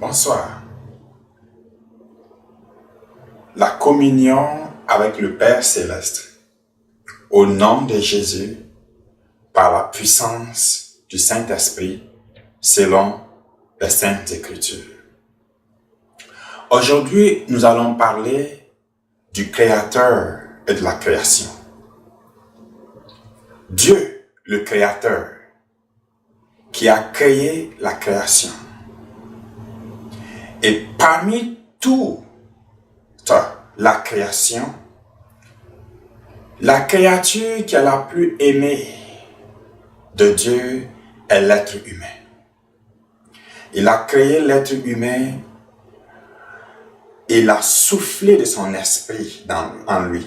Bonsoir. La communion avec le Père Céleste, au nom de Jésus, par la puissance du Saint-Esprit, selon les Saintes Écritures. Aujourd'hui, nous allons parler du Créateur et de la création. Dieu, le Créateur, qui a créé la création. Et parmi toute la création, la créature qui est la plus aimée de Dieu est l'être humain. Il a créé l'être humain, il a soufflé de son esprit en lui.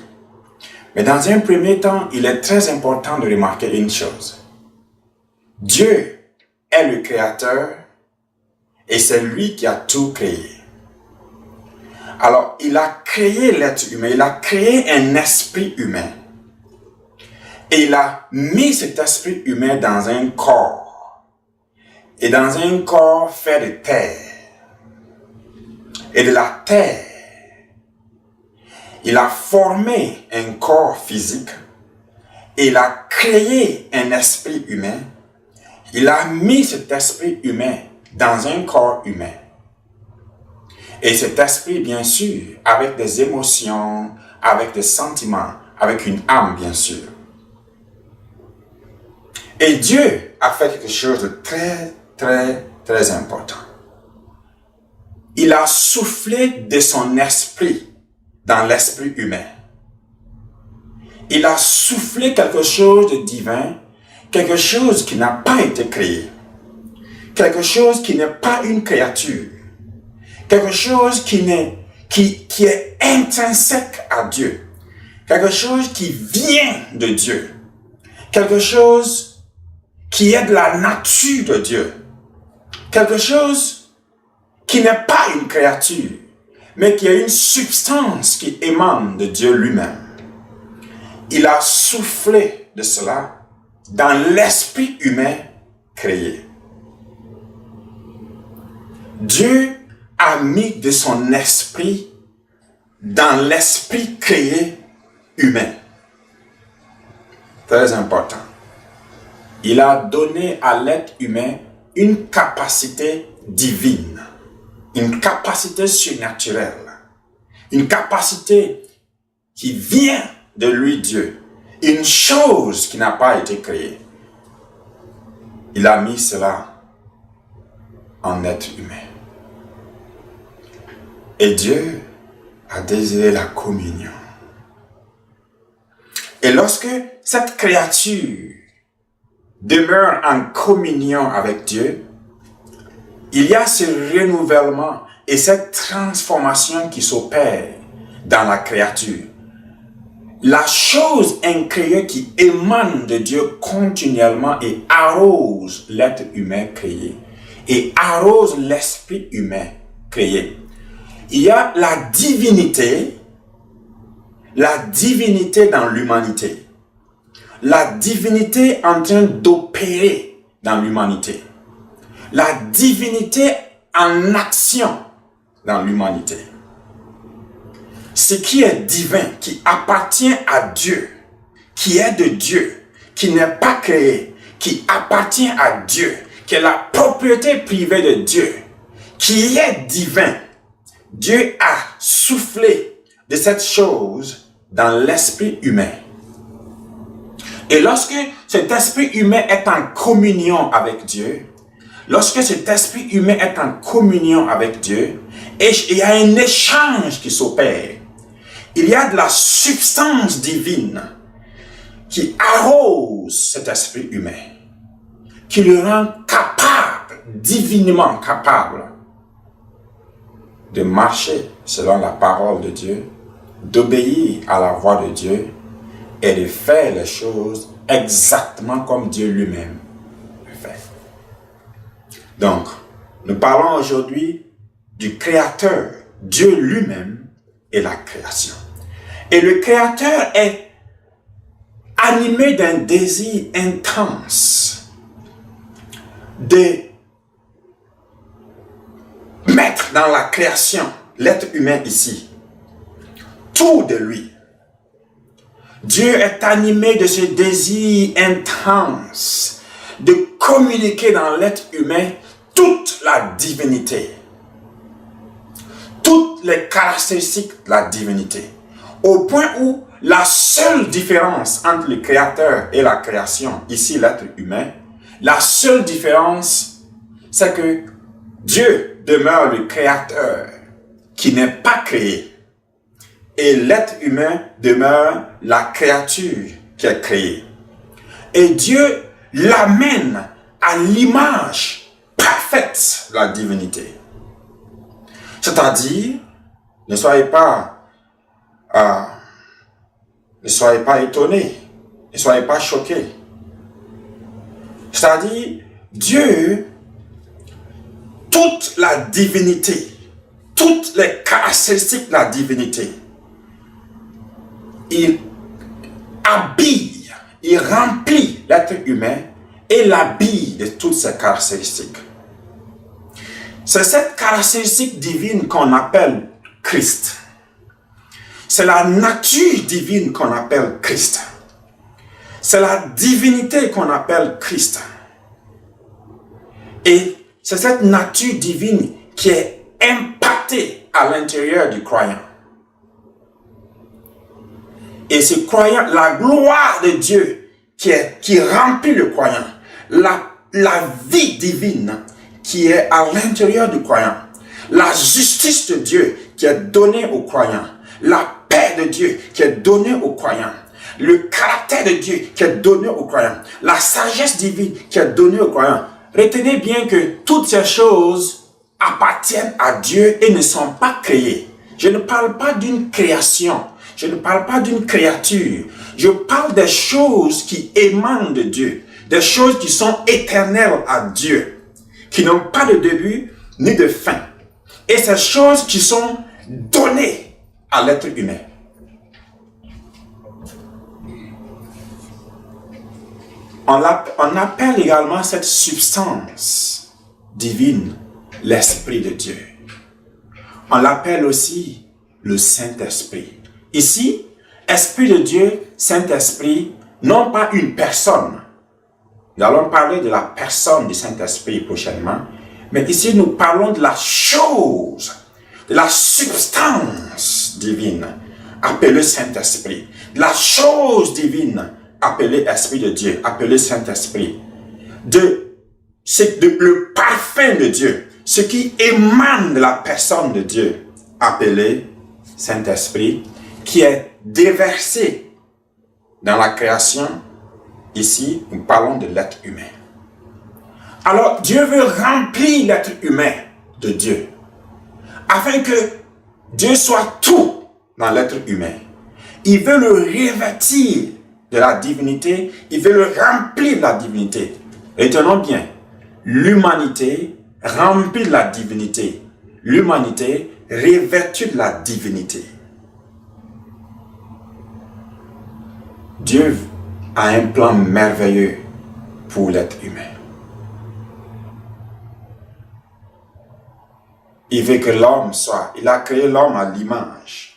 Mais dans un premier temps, il est très important de remarquer une chose. Dieu est le Créateur et c'est lui qui a tout créé. Alors, il a créé l'être humain, il a créé un esprit humain. Et il a mis cet esprit humain dans un corps. Et dans un corps fait de terre. Et de la terre, il a formé un corps physique. Et il a créé un esprit humain. Il a mis cet esprit humain dans un corps humain. Et cet esprit, bien sûr, avec des émotions, avec des sentiments, avec une âme, bien sûr. Et Dieu a fait quelque chose de très, très, très important. Il a soufflé de son esprit dans l'esprit humain. Il a soufflé quelque chose de divin, quelque chose qui n'a pas été créé, quelque chose qui n'est pas une créature, quelque chose qui est intrinsèque à Dieu, quelque chose qui vient de Dieu, quelque chose qui est de la nature de Dieu, quelque chose qui n'est pas une créature, mais qui est une substance qui émane de Dieu lui-même. Il a soufflé de cela dans l'esprit humain créé. Dieu a mis de son esprit dans l'esprit créé humain. Très important. Il a donné à l'être humain une capacité divine, une capacité surnaturelle, une capacité qui vient de lui Dieu, une chose qui n'a pas été créée. Il a mis cela en être humain. Et Dieu a désiré la communion. Et lorsque cette créature demeure en communion avec Dieu, il y a ce renouvellement et cette transformation qui s'opère dans la créature. La chose incréée qui émane de Dieu continuellement et arrose l'être humain créé et arrose l'esprit humain créé. Il y a la divinité dans l'humanité, la divinité en train d'opérer dans l'humanité, la divinité en action dans l'humanité. Ce qui est divin, qui appartient à Dieu, qui est de Dieu, qui n'est pas créé, qui appartient à Dieu, qui est la propriété privée de Dieu, qui est divin. Dieu a soufflé de cette chose dans l'esprit humain. Et lorsque cet esprit humain est en communion avec Dieu, lorsque cet esprit humain est en communion avec Dieu, et il y a un échange qui s'opère, il y a de la substance divine qui arrose cet esprit humain, qui le rend capable, divinement capable, de marcher selon la parole de Dieu, d'obéir à la voix de Dieu et de faire les choses exactement comme Dieu lui-même le fait. Donc, nous parlons aujourd'hui du Créateur, Dieu lui-même et la création. Et le Créateur est animé d'un désir intense de mettre dans la création, l'être humain ici, tout de lui. Dieu est animé de ce désir intense de communiquer dans l'être humain toute la divinité, toutes les caractéristiques de la divinité, au point où la seule différence entre le créateur et la création, ici l'être humain, la seule différence, c'est que Dieu demeure le créateur qui n'est pas créé. Et l'être humain demeure la créature qui est créée. Et Dieu l'amène à l'image parfaite de la divinité. C'est-à-dire, ne soyez pas étonnés, ne soyez pas choqués. C'est-à-dire, Dieu, toute la divinité, toutes les caractéristiques de la divinité, il habille, il remplit l'être humain et l'habille de toutes ces caractéristiques. C'est cette caractéristique divine qu'on appelle Christ. C'est la nature divine qu'on appelle Christ. C'est la divinité qu'on appelle Christ. Et c'est cette nature divine qui est impactée à l'intérieur du croyant. Et ce croyant, la gloire de Dieu qui remplit le croyant, la vie divine qui est à l'intérieur du croyant, la justice de Dieu qui est donnée au croyant, la paix de Dieu qui est donnée au croyant, le caractère de Dieu qui est donné au croyant, la sagesse divine qui est donnée au croyant. Retenez bien que toutes ces choses appartiennent à Dieu et ne sont pas créées. Je ne parle pas d'une création. Je ne parle pas d'une créature. Je parle des choses qui émanent de Dieu. Des choses qui sont éternelles à Dieu. Qui n'ont pas de début ni de fin. Et ces choses qui sont données à l'être humain. On appelle également cette substance divine l'Esprit de Dieu. On l'appelle aussi le Saint-Esprit. Ici, Esprit de Dieu, Saint-Esprit, non pas une personne. Nous allons parler de la personne du Saint-Esprit prochainement. Mais ici, nous parlons de la chose, de la substance divine, appelée Saint-Esprit. De la chose divine, appelée Esprit de Dieu, appelée Saint-Esprit. C'est le parfum de Dieu, ce qui émane de la personne de Dieu, appelé Saint-Esprit, qui est déversé dans la création. Ici, nous parlons de l'être humain. Alors, Dieu veut remplir l'être humain de Dieu, afin que Dieu soit tout dans l'être humain. Il veut le revêtir de la divinité, il veut le remplir de la divinité. Retenons bien, l'humanité remplie de la divinité, l'humanité revêtue de la divinité. Dieu a un plan merveilleux pour l'être humain. Il veut que l'homme soit, il a créé l'homme à l'image.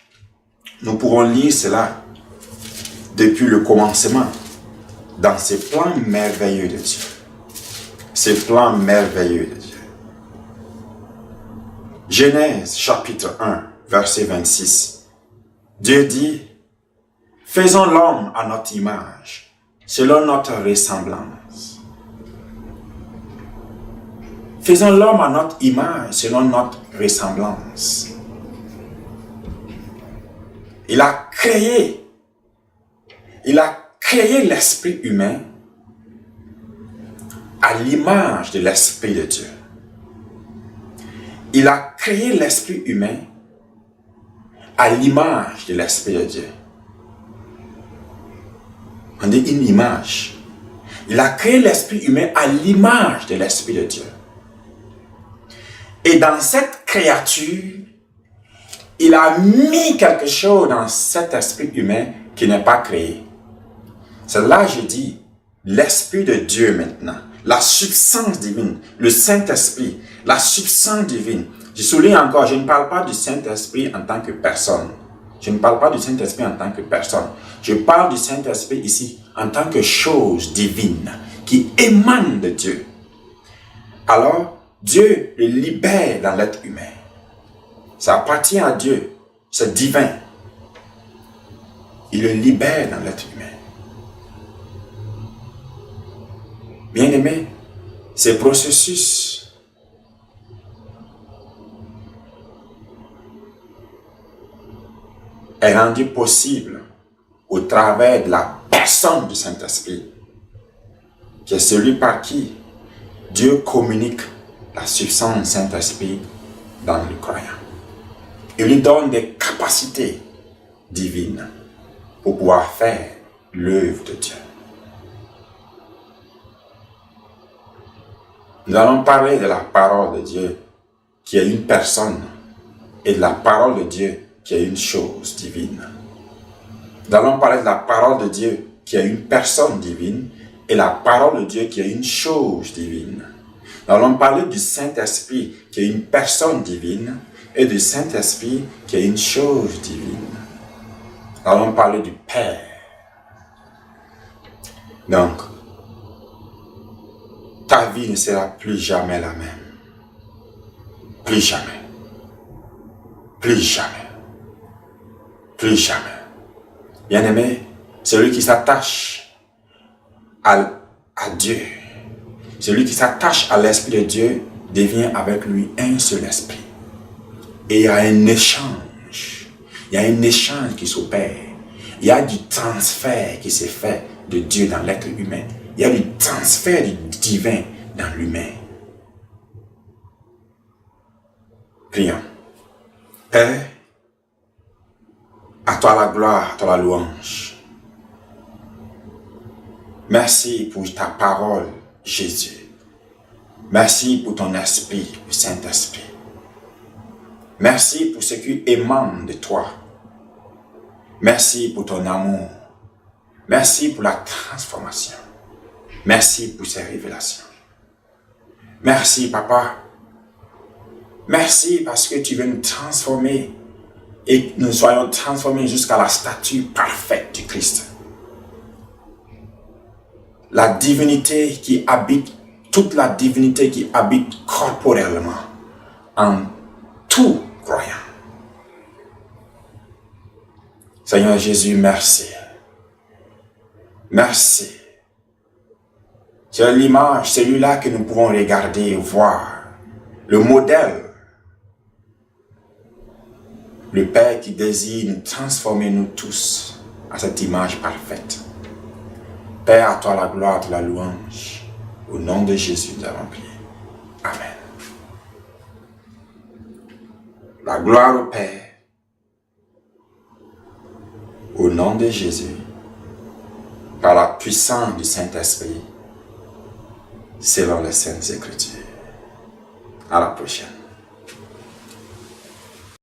Nous pourrons lire cela depuis le commencement, dans ces plans merveilleux de Dieu. Ces plans merveilleux de Dieu. Genèse chapitre 1, verset 26. Dieu dit, faisons l'homme à notre image, selon notre ressemblance. Faisons l'homme à notre image, selon notre ressemblance. Il a créé l'esprit humain à l'image de l'Esprit de Dieu. Il a créé l'esprit humain à l'image de l'Esprit de Dieu. On dit une image. Il a créé l'esprit humain à l'image de l'Esprit de Dieu. Et dans cette créature, il a mis quelque chose dans cet esprit humain qui n'est pas créé. C'est là que je dis, l'Esprit de Dieu maintenant, la substance divine, le Saint-Esprit, la substance divine, Je souligne encore, je ne parle pas du Saint-Esprit en tant que personne. Je ne parle pas du Saint-Esprit en tant que personne. Je parle du Saint-Esprit ici en tant que chose divine qui émane de Dieu. Alors, Dieu le libère dans l'être humain. Ça appartient à Dieu. C'est divin. Il le libère dans l'être humain. Bien-aimé, ce processus est rendu possible au travers de la personne du Saint-Esprit, qui est celui par qui Dieu communique la substance Saint-Esprit dans le croyant. Il lui donne des capacités divines pour pouvoir faire l'œuvre de Dieu. Nous allons parler de la parole de Dieu qui est une personne et de la parole de Dieu qui est une chose divine. Nous allons parler de la parole de Dieu qui est une personne divine et la parole de Dieu qui est une chose divine. Nous allons parler du Saint-Esprit qui est une personne divine et du Saint-Esprit qui est une chose divine. Nous allons parler du Père. Donc, ta vie ne sera plus jamais la même. Plus jamais. Plus jamais. Plus jamais. Bien-aimé, celui qui s'attache à Dieu, celui qui s'attache à l'Esprit de Dieu devient avec lui un seul esprit. Et il y a un échange. Il y a un échange qui s'opère. Il y a du transfert qui s'est fait de Dieu dans l'être humain. Il y a du transfert du divin dans l'humain. Prions. Père, à toi la gloire, à toi la louange. Merci pour ta parole, Jésus. Merci pour ton esprit, le Saint-Esprit. Merci pour ce qui émane de toi. Merci pour ton amour. Merci pour la transformation. Merci pour ces révélations. Merci, Papa. Merci parce que tu veux nous transformer et que nous soyons transformés jusqu'à la stature parfaite du Christ. La divinité qui habite, toute la divinité qui habite corporellement en tout croyant. Seigneur Jésus, merci. Merci. C'est l'image, celui-là que nous pouvons regarder et voir. Le modèle. Le Père qui désire nous transformer, nous tous, à cette image parfaite. Père, à toi la gloire, à toi la louange. Au nom de Jésus, nous avons prié. Amen. La gloire au Père. Au nom de Jésus. Par la puissance du Saint-Esprit. Selon les Saintes Écritures. À la prochaine.